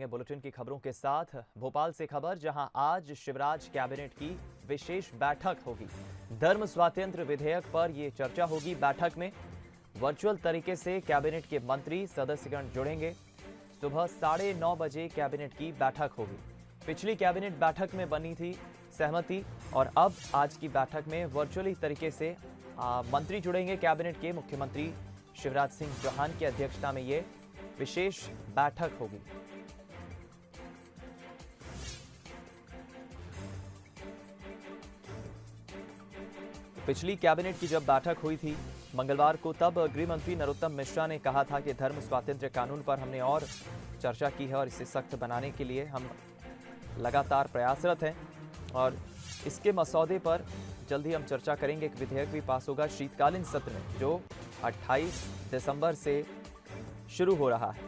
Bulletin की खबरों के साथ भोपाल से खबर, जहां आज शिवराज कैबिनेट की विशेष बैठक होगी। धर्म स्वातंत्र्य विधेयक पर यह चर्चा होगी। बैठक में वर्चुअल तरीके से कैबिनेट के मंत्री सदस्यगण जुड़ेंगे। सुबह 9:30 बजे कैबिनेट की बैठक होगी। पिछली कैबिनेट बैठक में बनी थी सहमति और अब आज की बैठक में वर्चुअली तरीके से मंत्री जुड़ेंगे। कैबिनेट के मुख्यमंत्री शिवराज सिंह चौहान की अध्यक्षता में ये विशेष बैठक होगी। पिछली कैबिनेट की जब बैठक हुई थी मंगलवार को, तब गृह मंत्री नरोत्तम मिश्रा ने कहा था कि धर्म स्वातंत्र्य कानून पर हमने और चर्चा की है और इसे सख्त बनाने के लिए हम लगातार प्रयासरत हैं और इसके मसौदे पर जल्द ही हम चर्चा करेंगे। एक विधेयक भी पास होगा शीतकालीन सत्र में, जो 28 दिसंबर से शुरू हो रहा है।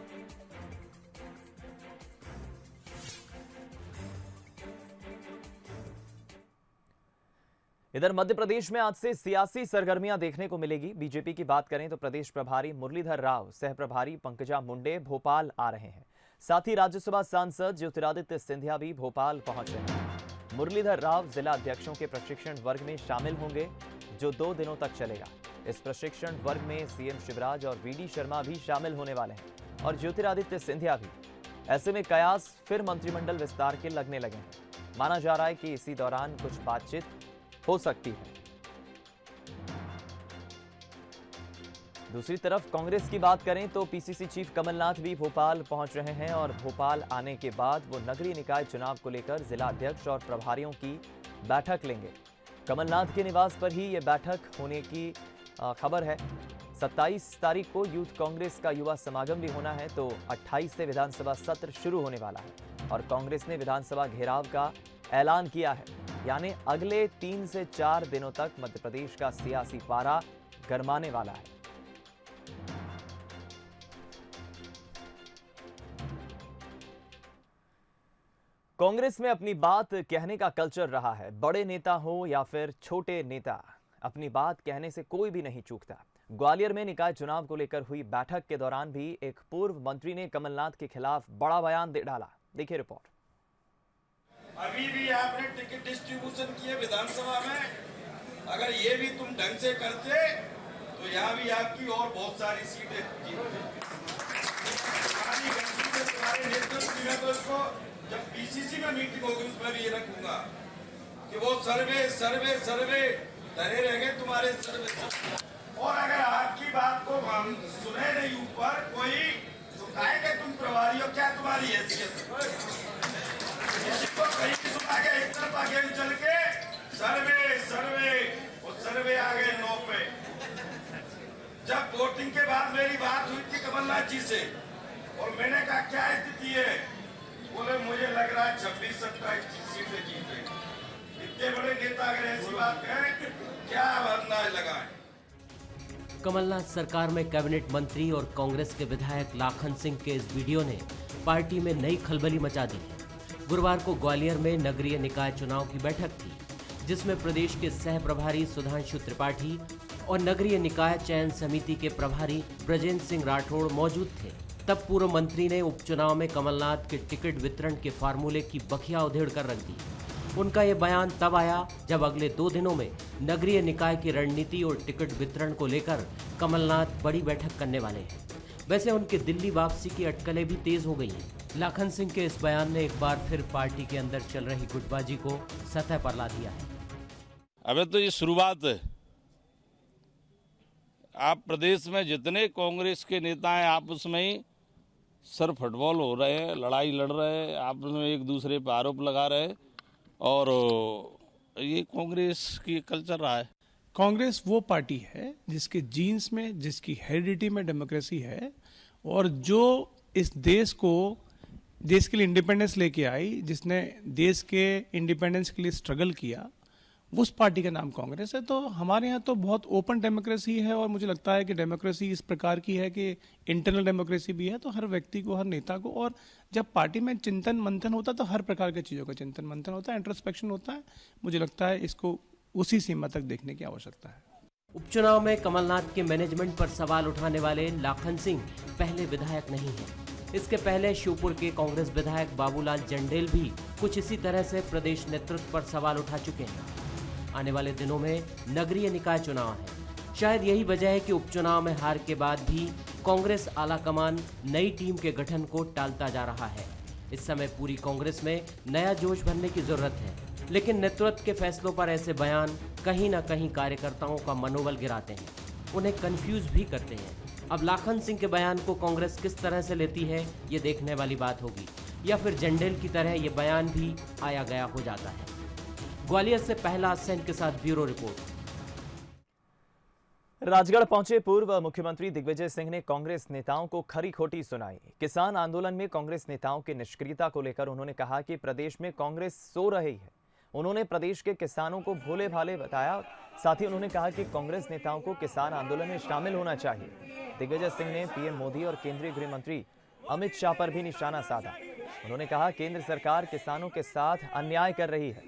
इधर मध्य प्रदेश में आज से सियासी सरगर्मियां देखने को मिलेगी। बीजेपी की बात करें तो प्रदेश प्रभारी मुरलीधर राव, सह प्रभारी पंकजा मुंडे भोपाल आ रहे हैं। साथ ही राज्यसभा सांसद ज्योतिरादित्य सिंधिया भी भोपाल पहुंच रहे हैं। मुरलीधर राव जिला अध्यक्षों के प्रशिक्षण वर्ग में शामिल होंगे, जो 2 दिनों तक चलेगा। इस प्रशिक्षण वर्ग में सीएम शिवराज और वीडी शर्मा भी शामिल होने वाले हैं और ज्योतिरादित्य सिंधिया भी। ऐसे में कयास फिर मंत्रिमंडल विस्तार के लगने लगे हैं। माना जा रहा है कि इसी दौरान कुछ बातचीत हो सकती है। दूसरी तरफ कांग्रेस की बात करें तो पीसीसी चीफ कमलनाथ भी भोपाल पहुंच रहे हैं और भोपाल आने के बाद वो नगरीय निकाय चुनाव को लेकर जिला अध्यक्ष और प्रभारियों की बैठक लेंगे। कमलनाथ के निवास पर ही यह बैठक होने की खबर है। 27 तारीख को यूथ कांग्रेस का युवा समागम भी होना है, तो 28 से विधानसभा सत्र शुरू होने वाला है और कांग्रेस ने विधानसभा घेराव का ऐलान किया है। यानी अगले 3 से 4 दिनों तक मध्य प्रदेश का सियासी पारा गरमाने वाला है। कांग्रेस में अपनी बात कहने का कल्चर रहा है। बड़े नेता हो या फिर छोटे नेता, अपनी बात कहने से कोई भी नहीं चूकता। ग्वालियर में निकाय चुनाव को लेकर हुई बैठक के दौरान भी एक पूर्व मंत्री ने कमलनाथ के खिलाफ बड़ा बयान दे डाला। देखिए रिपोर्ट। अभी भी आपने टिकट डिस्ट्रीब्यूशन किए विधानसभा में, अगर ये भी तुम ढंग से करते तो यहाँ भी आपकी और बहुत सारी सीटें तुम्हारे नेतृत्व में। तो इसको जब पीसीसी में मीटिंग होगी उसमें भी ये रखूंगा कि वो सर्वे सर्वे सर्वे डरे रह गए तुम्हारे सर्वे। और अगर आपकी बात को हम सुने नहीं ऊपर कोई, तो कहेंगे तुम प्रभारी हो, क्या तुम्हारी हैसियत? किसी को कहीं भी सुना के एक तरफा गेम चल के सर्वे सर्वे और सर्वे आ गए 9 पे। जब वोटिंग के बाद मेरी बात हुई थी कमलनाथ जी से और मैंने कहा क्या स्थिति है, बोले मुझे लग रहा है 26-27 सीटें जीतेंगे। इतने बड़े नेता अगर ऐसी बात करें, क्या अंदाज लगाएं? कमलनाथ सरकार में कैबिनेट मंत्री और कांग्रेस के विधायक लाखन सिंह के इस वीडियो ने पार्टी में नई खलबली मचा दी है। गुरुवार को ग्वालियर में नगरीय निकाय चुनाव की बैठक थी, जिसमें प्रदेश के सह प्रभारी सुधांशु त्रिपाठी और नगरीय निकाय चयन समिति के प्रभारी ब्रजेंद्र सिंह राठौड़ मौजूद थे। तब पूर्व मंत्री ने उपचुनाव में कमलनाथ के टिकट वितरण के फार्मूले की बखिया उधेड़ कर रख दी। उनका ये बयान तब आया जब अगले 2 दिनों में नगरीय निकाय की रणनीति और टिकट वितरण को लेकर कमलनाथ बड़ी बैठक करने वाले हैं। वैसे उनके दिल्ली वापसी की अटकलें भी तेज हो गई हैं। लाखन सिंह के इस बयान ने एक बार फिर पार्टी के अंदर चल रही गुटबाजी को सतह पर ला दिया है। अबे तो ये शुरुआत है। आप प्रदेश में जितने कांग्रेस के नेता हैं आपस में ही सर फुटबॉल हो रहे हैं, लड़ाई लड़ रहे हैं, आपस में एक दूसरे पर आरोप लगा रहे हैं और ये कांग्रेस की कल्चर रहा है। कांग्रेस वो पार्टी है जिसके जीन्स में, जिसकी हेरिडिटी में डेमोक्रेसी है और जो इस देश के लिए इंडिपेंडेंस लेके आई, जिसने देश के इंडिपेंडेंस के लिए स्ट्रगल किया, उस पार्टी का नाम कांग्रेस है। तो हमारे यहाँ तो बहुत ओपन डेमोक्रेसी है और मुझे लगता है कि डेमोक्रेसी इस प्रकार की है कि इंटरनल डेमोक्रेसी भी है। तो हर व्यक्ति को, हर नेता को, और जब पार्टी में चिंतन मंथन होता है तो हर प्रकार की चीज़ों का चिंतन मंथन होता है, इंट्रोस्पेक्शन होता है। मुझे लगता है इसको उसी सीमा तक देखने की आवश्यकता है। उपचुनाव में कमलनाथ के मैनेजमेंट पर सवाल उठाने वाले लाखन सिंह पहले विधायक नहीं हैं। इसके पहले शिवपुर के कांग्रेस विधायक बाबूलाल जंडेल भी कुछ इसी तरह से प्रदेश नेतृत्व पर सवाल उठा चुके हैं। आने वाले दिनों में नगरीय निकाय चुनाव है। शायद यही वजह है कि उपचुनाव में हार के बाद भी कांग्रेस आलाकमान नई टीम के गठन को टालता जा रहा है। इस समय पूरी कांग्रेस में नया जोश भरने की जरूरत है, लेकिन नेतृत्व के फैसलों पर ऐसे बयान कहीं ना कहीं कार्यकर्ताओं का मनोबल गिराते हैं, उन्हें कंफ्यूज भी करते हैं। अब लाखन सिंह के बयान को कांग्रेस किस तरह से लेती है, ये देखने वाली बात होगी, या फिर जंडेल की तरह ये बयान भी आया गया हो जाता है। ग्वालियर से पहला सेन के साथ ब्यूरो रिपोर्ट। राजगढ़ पहुंचे पूर्व मुख्यमंत्री दिग्विजय सिंह ने कांग्रेस नेताओं को खरी खोटी सुनाई। किसान आंदोलन में कांग्रेस नेताओं की निष्क्रियता को लेकर उन्होंने कहा कि प्रदेश में कांग्रेस सो रही है। उन्होंने प्रदेश के किसानों को भोले भाले बताया। साथ ही उन्होंने कहा कि कांग्रेस नेताओं को किसान आंदोलन में शामिल होना चाहिए। दिग्विजय सिंह ने पीएम मोदी और केंद्रीय गृह मंत्री अमित शाह पर भी निशाना साधा। उन्होंने कहा केंद्र सरकार किसानों के साथ अन्याय कर रही है।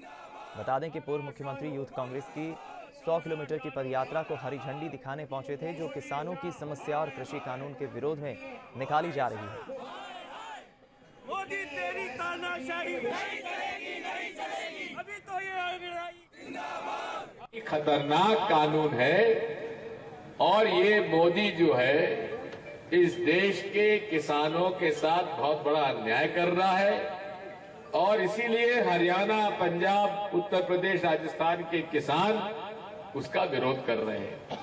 बता दें कि पूर्व मुख्यमंत्री यूथ कांग्रेस की 100 किलोमीटर की पदयात्रा को हरी झंडी दिखाने पहुंचे थे, जो किसानों की समस्या और कृषि कानून के विरोध में निकाली जा रही है। मोदी तेरी तानाशाही नहीं चलेगी, अभी तो ये खतरनाक कानून है और ये मोदी जो है इस देश के किसानों के साथ बहुत बड़ा अन्याय कर रहा है और इसीलिए हरियाणा, पंजाब, उत्तर प्रदेश, राजस्थान के किसान उसका विरोध कर रहे हैं।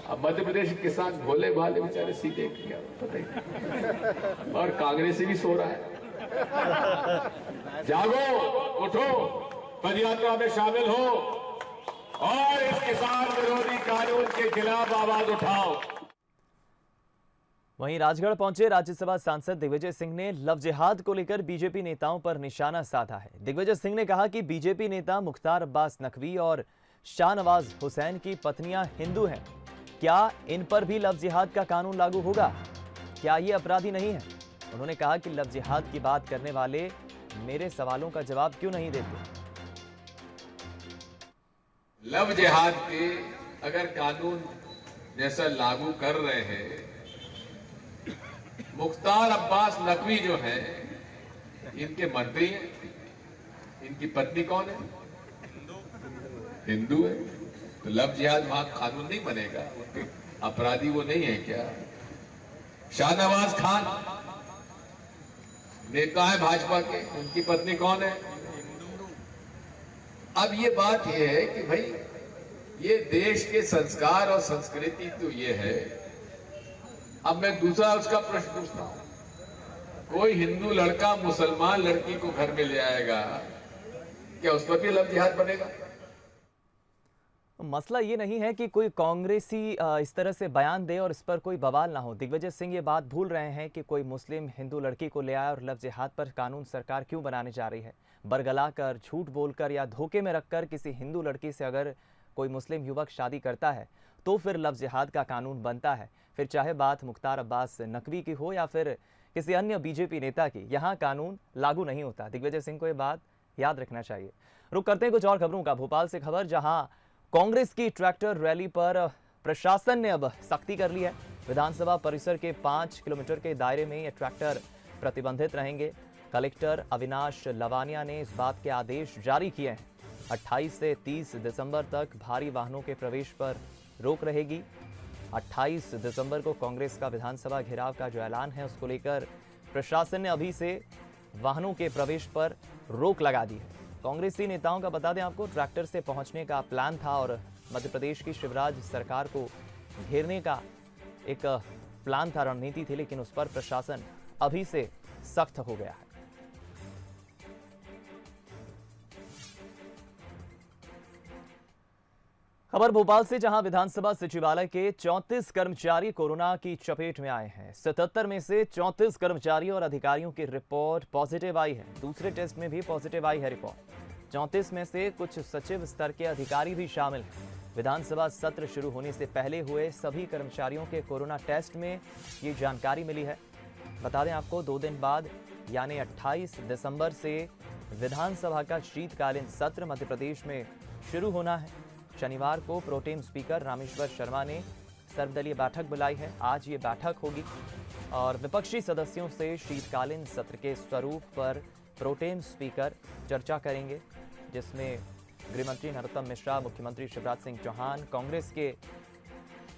अब मध्य प्रदेश के किसान भोले भाले बेचारे सीधे किया पता ही और कांग्रेस भी सो रहा है। जागो, उठो, पदयात्रा में शामिल हो और इस किसान विरोधी कानून के खिलाफ आवाज उठाओ। वहीं राजगढ़ पहुंचे राज्यसभा सांसद दिग्विजय सिंह ने लव जिहाद को लेकर बीजेपी नेताओं पर निशाना साधा है। दिग्विजय सिंह ने कहा कि बीजेपी नेता मुख्तार अब्बास नकवी और शाहनवाज हुसैन की पत्नियां हिंदू हैं। क्या इन पर भी लव जिहाद का कानून लागू होगा? क्या ये अपराधी नहीं है? उन्होंने कहा कि लव जिहाद की बात करने वाले मेरे सवालों का जवाब क्यों नहीं देते। लव जिहाद के अगर कानून जैसा लागू कर रहे हैं, मुख्तार अब्बास नकवी जो है इनके मंत्री हैं, इनकी पत्नी कौन है? हिंदू है। तो लव जिहाद वहां कानून नहीं बनेगा? अपराधी वो नहीं है क्या? शाहनवाज खान नेता है भाजपा के, उनकी पत्नी कौन है? अब ये बात ये है कि भाई ये देश के संस्कार और संस्कृति तो ये है। अब मैं दूसरा उसका प्रश्न पूछता हूं, कोई हिंदू लड़का मुसलमान लड़की को घर में ले आएगा, क्या उस पर भी लव जिहाद बनेगा? मसला ये नहीं है कि कोई कांग्रेसी इस तरह से बयान दे और इस पर कोई बवाल ना हो। दिग्विजय सिंह ये बात भूल रहे हैं कि कोई मुस्लिम हिंदू लड़की को ले आया और लव जिहाद पर कानून सरकार क्यों बनाने जा रही है। बरगलाकर, झूठ बोलकर या धोखे में रखकर किसी हिंदू लड़की से अगर कोई मुस्लिम युवक शादी करता है तो फिर लव जिहाद का कानून बनता है। फिर चाहे बात मुख्तार अब्बास नकवी की हो या फिर किसी अन्य बीजेपी नेता की, यहाँ कानून लागू नहीं होता। दिग्विजय सिंह को ये बात याद रखना चाहिए। रुक करते हैं कुछ और खबरों का। भोपाल से खबर, जहां कांग्रेस की ट्रैक्टर रैली पर प्रशासन ने अब सख्ती कर ली है। विधानसभा परिसर के 5 किलोमीटर के दायरे में ये ट्रैक्टर प्रतिबंधित रहेंगे। कलेक्टर अविनाश लवानिया ने इस बात के आदेश जारी किए हैं। 28 से 30 दिसंबर तक भारी वाहनों के प्रवेश पर रोक रहेगी। 28 दिसंबर को कांग्रेस का विधानसभा घेराव का जो ऐलान है उसको लेकर प्रशासन ने अभी से वाहनों के प्रवेश पर रोक लगा दी है। कांग्रेसी नेताओं का बता दें आपको, ट्रैक्टर से पहुंचने का प्लान था और मध्य प्रदेश की शिवराज सरकार को घेरने का एक प्लान था, रणनीति थी, लेकिन उस पर प्रशासन अभी से सख्त हो गया है। खबर भोपाल से, जहां विधानसभा सचिवालय के 34 कर्मचारी कोरोना की चपेट में आए हैं। 77 में से 34 कर्मचारियों और अधिकारियों की रिपोर्ट पॉजिटिव आई है। दूसरे टेस्ट में भी पॉजिटिव आई है रिपोर्ट। 34 में से कुछ सचिव स्तर के अधिकारी भी शामिल हैं। विधानसभा सत्र शुरू होने से पहले हुए सभी कर्मचारियों के कोरोना टेस्ट में ये जानकारी मिली है। बता दें आपको, 2 दिन बाद यानी 28 दिसंबर से विधानसभा का शीतकालीन सत्र मध्य प्रदेश में शुरू होना है। शनिवार को प्रोटेम स्पीकर रामेश्वर शर्मा ने सर्वदलीय बैठक बुलाई है। आज ये बैठक होगी। और विपक्षी सदस्यों से शीतकालीन सत्र के स्वरूप पर प्रोटेम स्पीकर चर्चा करेंगे, जिसमें गृहमंत्री नरोत्तम मिश्रा, मुख्यमंत्री शिवराज सिंह चौहान, कांग्रेस के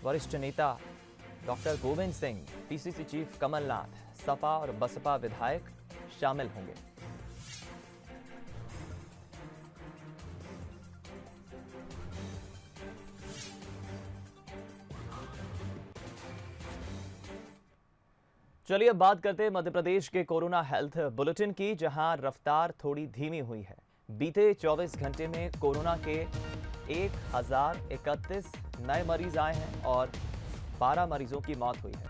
वरिष्ठ नेता doctor Govind Singh, PCC chief Kamal Nath, Sapa और बसपा विधायक शामिल होंगे। चलिए अब बात करते हैं मध्य प्रदेश के कोरोना हेल्थ बुलेटिन की, जहां रफ्तार थोड़ी धीमी हुई है। बीते 24 घंटे में कोरोना के 1031 नए मरीज आए हैं और 12 मरीजों की मौत हुई है।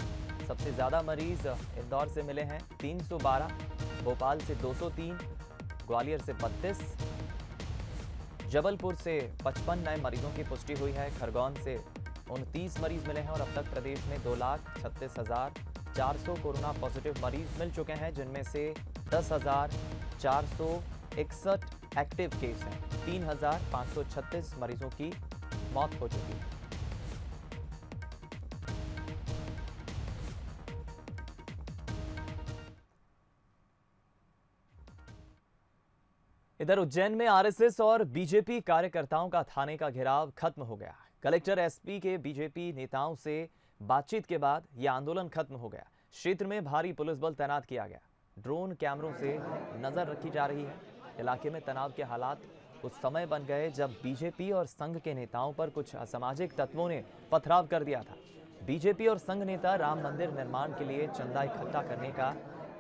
सबसे ज्यादा मरीज इंदौर से मिले हैं 312, भोपाल से 203, ग्वालियर से 32, जबलपुर से 55 नए मरीजों की पुष्टि हुई है। खरगोन से 29 मरीज मिले हैं और अब तक प्रदेश में 2,36,400 कोरोना पॉजिटिव मरीज मिल चुके हैं, जिनमें से 10,461 एक्टिव केस हैं। 3,536 मरीजों की मौत हो चुकी है। इधर उज्जैन में आरएसएस और बीजेपी कार्यकर्ताओं का थाने का घेराव खत्म हो गया। कलेक्टर एसपी के बीजेपी नेताओं से बातचीत के बाद यह आंदोलन खत्म हो गया। क्षेत्र में भारी पुलिस बल तैनात किया गया। ड्रोन कैमरों से नजर रखी जा रही है। इलाके में तनाव के हालात उस समय बन गए जब बीजेपी और संघ के नेताओं पर कुछ असामाजिक तत्वों ने पथराव कर दिया था। बीजेपी और संघ नेता राम मंदिर निर्माण के लिए चंदा इकट्ठा करने का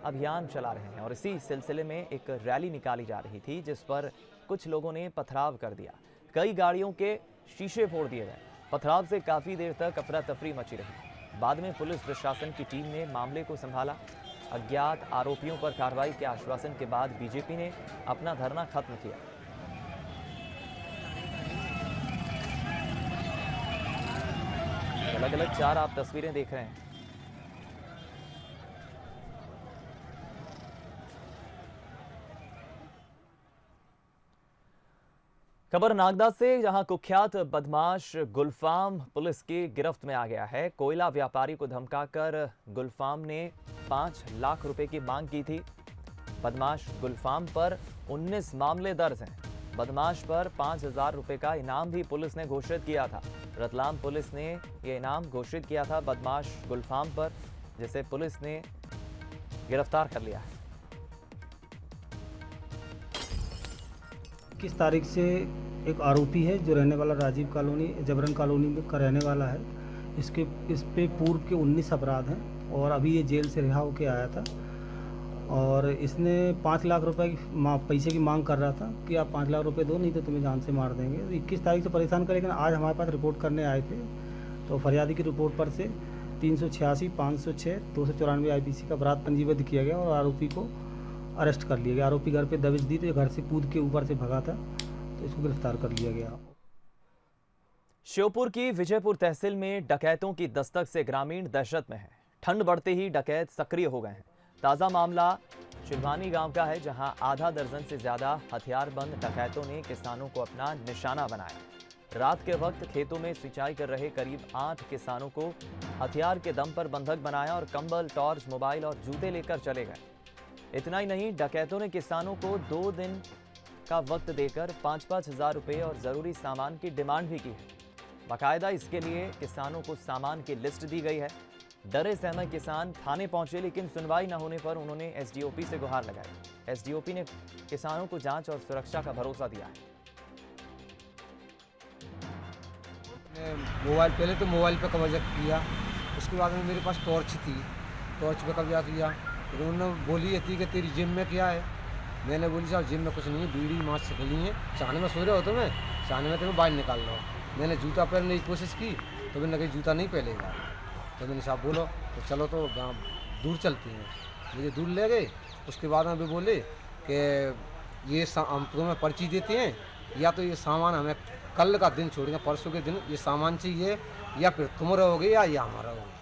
अभियान चला रहे हैं और इसी सिलसिले में एक रैली निकाली जा रही थी, जिस पर कुछ लोगों ने पथराव कर दिया। कई गाड़ियों के शीशे फोड़ दिए गए। पथराव से काफी देर तक अफरा तफरी मची रही। बाद में पुलिस प्रशासन की टीम ने मामले को संभाला। अज्ञात आरोपियों पर कार्रवाई के आश्वासन के बाद बीजेपी ने अपना धरना खत्म किया। अलग अलग 4 आप तस्वीरें देख रहे हैं। खबर नागदा से, जहां कुख्यात बदमाश गुलफाम पुलिस की गिरफ्त में आ गया है। कोयला व्यापारी को धमकाकर गुलफाम ने 5 लाख रुपए की मांग की थी। बदमाश गुलफाम पर 19 मामले दर्ज हैं। बदमाश पर 5,000 रुपए का इनाम भी पुलिस ने घोषित किया था। रतलाम पुलिस ने यह इनाम घोषित किया था बदमाश गुलफाम पर, जिसे पुलिस ने गिरफ्तार कर लिया है। 21 तारीख से एक आरोपी है जो रहने वाला राजीव कॉलोनी, जबरन कॉलोनी में का रहने वाला है। इस पे पूर्व के 19 अपराध हैं और अभी ये जेल से रिहा होकर आया था। और इसने 5 लाख रुपए की पैसे की मांग कर रहा था कि आप 5 लाख रुपए दो, नहीं तो तुम्हें जान से मार देंगे। तो 21 तारीख से परेशान कर, लेकिन आज हमारे पास रिपोर्ट करने आए थे तो फरियादी की रिपोर्ट पर से 386, 506, 294 IPC का अपराध पंजीबद्ध किया गया और आरोपी को अरेस्ट कर लिया गया। आरोपी घर पे दबिश दी तो घर से कूद के ऊपर से भगा था, तो इसको गिरफ्तार कर लिया गया। श्योपुर की विजयपुर तहसील में डकैतों की दस्तक से ग्रामीण दहशत में है। ठंड बढ़ते ही डकैत सक्रिय हो गए हैं। ताजा मामला शिलवानी गांव का है, जहां आधा दर्जन से ज्यादा हथियारबंद डकैतों ने किसानों को अपना निशाना बनाया। रात के वक्त खेतों में सिंचाई कर रहे करीब 8 किसानों को हथियार के दम पर बंधक बनाया और कंबल, टॉर्च, मोबाइल और जूते लेकर चले गए। इतना ही नहीं, डकैतों ने किसानों को 2 दिन का वक्त देकर 5-5 हज़ार रुपये और ज़रूरी सामान की डिमांड भी की है। बाकायदा इसके लिए किसानों को सामान की लिस्ट दी गई है। डरे सहमे किसान थाने पहुंचे, लेकिन सुनवाई न होने पर उन्होंने एसडीओपी से गुहार लगाई। एसडीओपी ने किसानों को जांच और सुरक्षा का भरोसा दिया है। मोबाइल, पहले तो मोबाइल पे कब्जा किया, उसके बाद में मेरे पास टॉर्च थी, टॉर्च पे कब्जा किया। फिर उन्होंने बोली थी कि तेरी जिम में क्या है। मैंने बोली साहब जिम में कुछ नहीं है, बीड़ी मांस से ली है। चाहने में सो रहे हो तो मैं चाहने में तुम्हें बाहर निकाल रहा हूँ। मैंने जूता पहनने की कोशिश की तो मैंने कहा जूता नहीं पहनेगा। तो मैंने साहब बोलो तो चलो तो दूर चलते हैं। मुझे दूर ले गए। उसके बाद में भी बोले कि ये हम तुम्हें पर्ची देते हैं, या तो ये सामान हमें कल का दिन छोड़ेंगे, परसों के दिन ये सामान चाहिए, या फिर तुम रहोगे या हमारा रहोगे।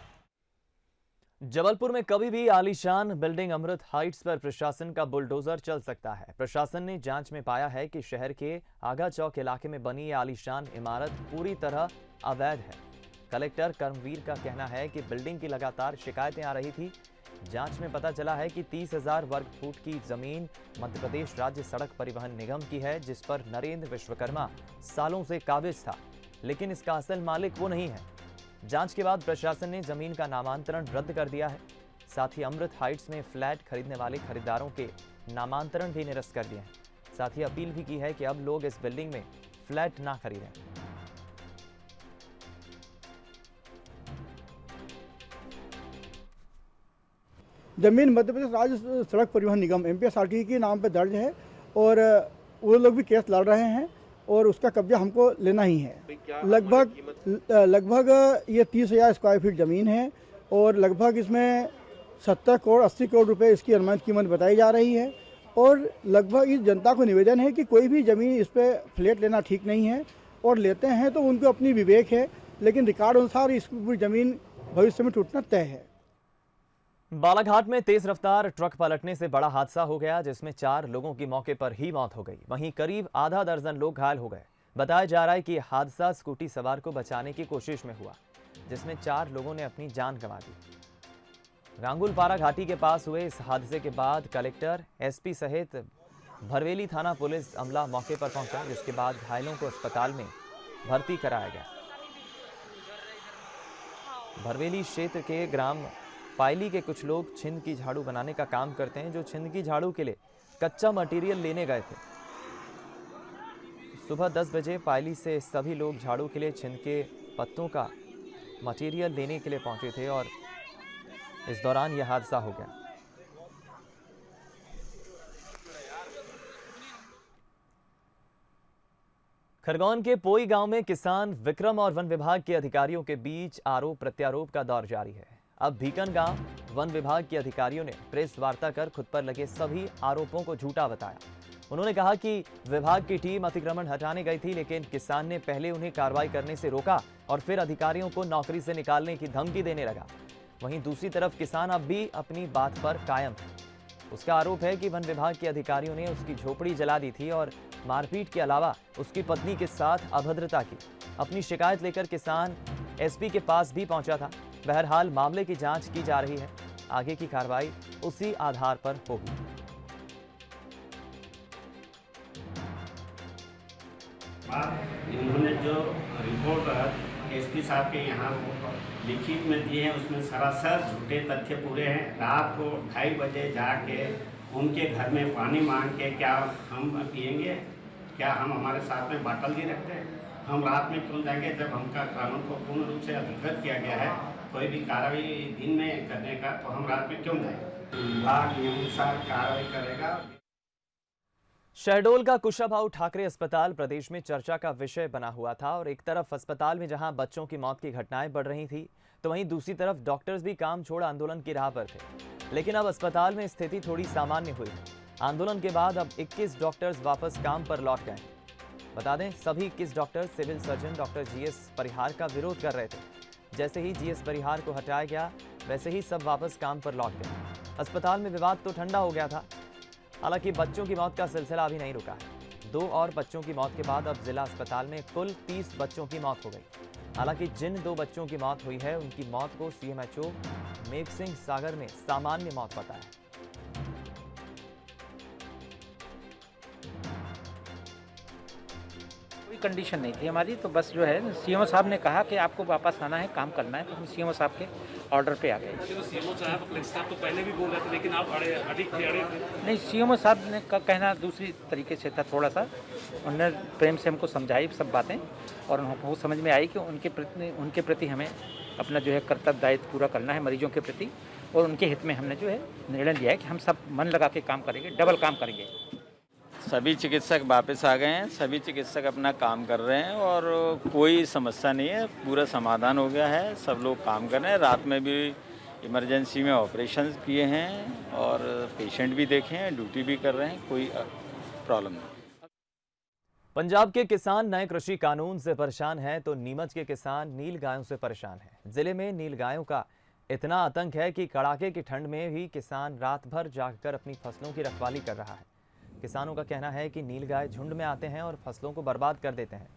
जबलपुर में कभी भी आलीशान बिल्डिंग अमृत हाइट्स पर प्रशासन का बुलडोजर चल सकता है। प्रशासन ने जांच में पाया है कि शहर के आगा चौक इलाके में बनी ये आलीशान इमारत पूरी तरह अवैध है। कलेक्टर कर्मवीर का कहना है कि बिल्डिंग की लगातार शिकायतें आ रही थी। जांच में पता चला है कि 30,000 वर्ग फुट की जमीन मध्य प्रदेश राज्य सड़क परिवहन निगम की है, जिस पर नरेंद्र विश्वकर्मा सालों से काबिज था, लेकिन इसका असल मालिक वो नहीं है। जांच के बाद प्रशासन ने जमीन का नामांतरण रद्द कर दिया है। साथ ही अमृत हाइट्स में फ्लैट खरीदने वाले खरीदारों के नामांतरण भी निरस्त कर दिए हैं। साथ ही अपील भी की है कि अब लोग इस बिल्डिंग में फ्लैट ना खरीदें। जमीन मध्य प्रदेश राज्य सड़क परिवहन निगम MPSRTC के नाम पर दर्ज है और वो लोग भी केस लड़ रहे हैं और उसका कब्जा हमको लेना ही है। लगभग ये 30,000 स्क्वायर फीट ज़मीन है और लगभग इसमें 70 करोड़ 80 करोड़ रुपए इसकी अनुमानित कीमत बताई जा रही है। और लगभग इस जनता को निवेदन है कि कोई भी ज़मीन इस पर फ्लैट लेना ठीक नहीं है और लेते हैं तो उनको अपनी विवेक है, लेकिन रिकॉर्ड अनुसार इस ज़मीन भविष्य में टूटना तय है। बालाघाट में तेज रफ्तार ट्रक पलटने से बड़ा हादसा हो गया, जिसमें 4 लोगों की मौके पर ही मौत हो गई। वहीं करीब आधा दर्जन लोग घायल हो गए। बताया जा रहा है कि हादसा स्कूटी सवार को बचाने की कोशिश में हुआ, जिसमें 4 लोगों ने अपनी जान गंवा दी। गांगुलपारा घाटी के पास हुए इस हादसे के बाद कलेक्टर, SP सहित भरवेली थाना पुलिस अमला मौके पर पहुंचा, जिसके बाद घायलों को अस्पताल में भर्ती कराया गया। भरवेली क्षेत्र के ग्राम पायली के कुछ लोग छिंद की झाड़ू बनाने का काम करते हैं, जो छिंद की झाड़ू के लिए कच्चा मटेरियल लेने गए थे। सुबह 10 बजे पायली से सभी लोग झाड़ू के लिए छिंद के पत्तों का मटेरियल लेने के लिए पहुंचे थे और इस दौरान यह हादसा हो गया। खरगोन के पोई गांव में किसान विक्रम और वन विभाग के अधिकारियों के बीच आरोप प्रत्यारोप का दौर जारी है। अब भीकन गांव वन विभाग के अधिकारियों ने प्रेस वार्ता कर खुद पर लगे सभी आरोपों को झूठा बताया। उन्होंने कहा कि विभाग की टीम अतिक्रमण हटाने गई थी, लेकिन किसान ने पहले उन्हें कार्रवाई करने से रोका और फिर अधिकारियों को नौकरी से निकालने की धमकी देने लगा। वहीं दूसरी तरफ किसान अब भी अपनी बात पर कायम है। उसका आरोप है कि वन विभाग के अधिकारियों ने उसकी झोपड़ी जला दी थी और मारपीट के अलावा उसकी पत्नी के साथ अभद्रता की। अपनी शिकायत लेकर किसान SP के पास भी पहुंचा था। बहरहाल मामले की जांच की जा रही है, आगे की कार्रवाई उसी आधार पर होगी। इन्होंने जो रिपोर्ट SP साहब के यहाँ लिखित में दिए हैं, उसमें सरासर झूठे तथ्य पूरे हैं। रात को 2:30 बजे जाके उनके घर में पानी मांग के क्या हम पिएंगे? क्या हम हमारे साथ में बाटल भी रखते हैं? हम रात में क्यों जाएंगे जब हमका कानून को पूर्ण रूप से अधिकृत किया गया है? कोई भी कार्रवाई दिन में करने का, तो हम रात में क्यों जाएंगे? विभाग नियमानुसार कार्रवाई करेगा। शहडोल का कुशाभाऊ ठाकरे अस्पताल प्रदेश में चर्चा का विषय बना हुआ था और एक तरफ अस्पताल में जहां बच्चों की मौत की घटनाएं बढ़ रही थी, तो वहीं दूसरी तरफ डॉक्टर्स भी काम छोड़ आंदोलन की राह पर थे। लेकिन अब अस्पताल में स्थिति थोड़ी सामान्य हुई है। आंदोलन के बाद अब 21 डॉक्टर्स वापस काम पर लौट गए। बता दें, सभी 21 doctors civil surgeon doctor GS Parihar का विरोध कर रहे थे। जैसे ही GS परिहार को हटाया गया, वैसे ही सब वापस काम पर लौट गए। अस्पताल में विवाद तो ठंडा हो गया था, हालांकि बच्चों की मौत का सिलसिला अभी नहीं रुका है। 2 और बच्चों की मौत के बाद अब जिला अस्पताल में कुल 30 बच्चों की मौत हो गई। हालांकि जिन 2 बच्चों की मौत हुई है, उनकी मौत को CMHO मेघ सिंह सागर ने सामान्य मौत बताया। कोई कंडीशन नहीं थी हमारी, तो बस जो है CMO साहब ने कहा कि आपको वापस आना है, काम करना है, तो हम CMO साहब के ऑर्डर पे आ गए। तो CMO साहब तो पहले भी बोल रहे थे, लेकिन आप अड़े थे। नहीं, CMO साहब ने का कहना दूसरी तरीके से था थोड़ा सा। उन्होंने प्रेम से हमको समझाई सब बातें और हमको समझ में आई कि उनके प्रति हमें अपना जो है कर्तव्य दायित्व पूरा करना है मरीजों के प्रति, और उनके हित में हमने जो है निर्णय लिया है कि हम सब मन लगा के काम करेंगे, डबल काम करेंगे। सभी चिकित्सक वापस आ गए हैं, सभी चिकित्सक अपना काम कर रहे हैं और कोई समस्या नहीं है, पूरा समाधान हो गया है। सब लोग काम कर रहे हैं। रात में भी इमरजेंसी में ऑपरेशन किए हैं और पेशेंट भी देखे हैं, ड्यूटी भी कर रहे हैं, कोई प्रॉब्लम नहीं। पंजाब के किसान नए कृषि कानून से परेशान हैं, तो नीमच के किसान नील गायों से परेशान हैं। जिले में नील गायों का इतना आतंक है कि कड़ाके की ठंड में भी किसान रात भर जागकर अपनी फसलों की रखवाली कर रहा है। किसानों का कहना है कि नीलगाय झुंड में आते हैं और फसलों को बर्बाद कर देते हैं।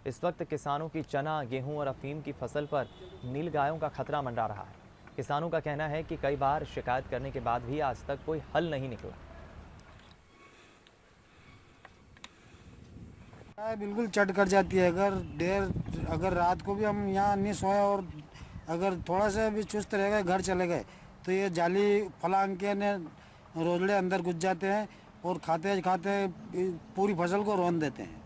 इस वक्त किसानों की चना, गेहूं और अफीम की फसल पर नीलगायों का खतरा मंडरा रहा है। किसानों का कहना है कि कई बार शिकायत करने के बाद भी आज तक कोई हल नहीं निकला। बिल्कुल चट कर जाती है। अगर रात को भी हम यहाँ नहीं सोए और अगर थोड़ा सा भी चुस्त रह गए, घर चले गए, तो ये जाली फलांग के ने रोजड़े अंदर घुस जाते हैं और खाते खाते पूरी फसल को रौंद देते हैं।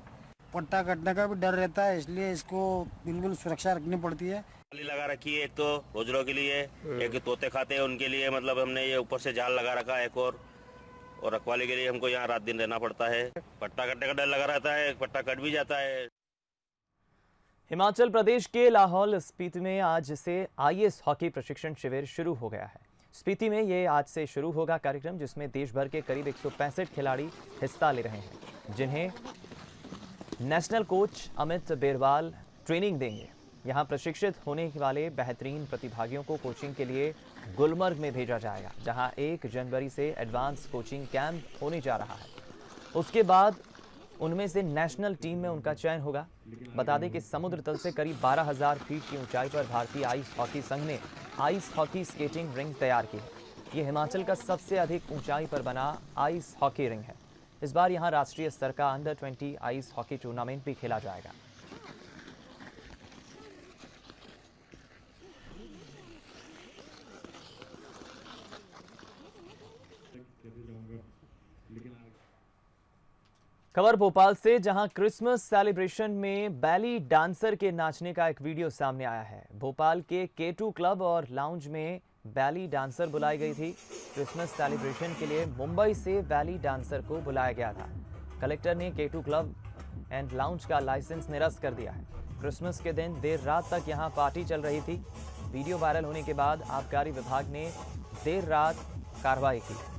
पट्टा कटने का भी डर रहता है, इसलिए इसको बिल्कुल सुरक्षा रखनी पड़ती है। जाली लगा रखी है, एक तो रोजड़ों के लिए, एक तोते खाते हैं उनके लिए, मतलब हमने ये ऊपर से जाल लगा रखा है एक और रखवाली के लिए हमको यहाँ रात दिन रहना पड़ता है। पट्टा कटने का डर लगा रहता है, पट्टा कट भी जाता है। हिमाचल प्रदेश के लाहौल स्पीति में आज से आईएएस हॉकी प्रशिक्षण शिविर शुरू हो गया है। स्पीति में ये आज से शुरू होगा कार्यक्रम, जिसमें देश भर के करीब 165 खिलाड़ी हिस्सा ले रहे हैं, जिन्हें national coach Amit Berwal training देंगे। यहां प्रशिक्षित होने वाले बेहतरीन प्रतिभागियों को कोचिंग के लिए गुलमर्ग में भेजा जाएगा, जहां 1 जनवरी से एडवांस कोचिंग कैंप होने जा रहा है। उसके बाद उनमें से नेशनल टीम में उनका चयन होगा। बता दें कि समुद्र तल से करीब 12,000 फीट की ऊंचाई पर भारतीय आइस हॉकी संघ ने आइस हॉकी स्केटिंग रिंग तैयार की है। ये हिमाचल का सबसे अधिक ऊंचाई पर बना आइस हॉकी रिंग है। इस बार यहां राष्ट्रीय स्तर का अंडर 20 आइस हॉकी टूर्नामेंट भी खेला जाएगा। खबर भोपाल से, जहां क्रिसमस सेलिब्रेशन में बैली डांसर के नाचने का एक वीडियो सामने आया है। भोपाल के K2 क्लब और लाउंज में बैली डांसर बुलाई गई थी। क्रिसमस सेलिब्रेशन के लिए मुंबई से बैली डांसर को बुलाया गया था। कलेक्टर ने K2 क्लब एंड लाउंज का लाइसेंस निरस्त कर दिया है। क्रिसमस के दिन देर रात तक यहां पार्टी चल रही थी। वीडियो वायरल होने के बाद आबकारी विभाग ने देर रात कार्रवाई की।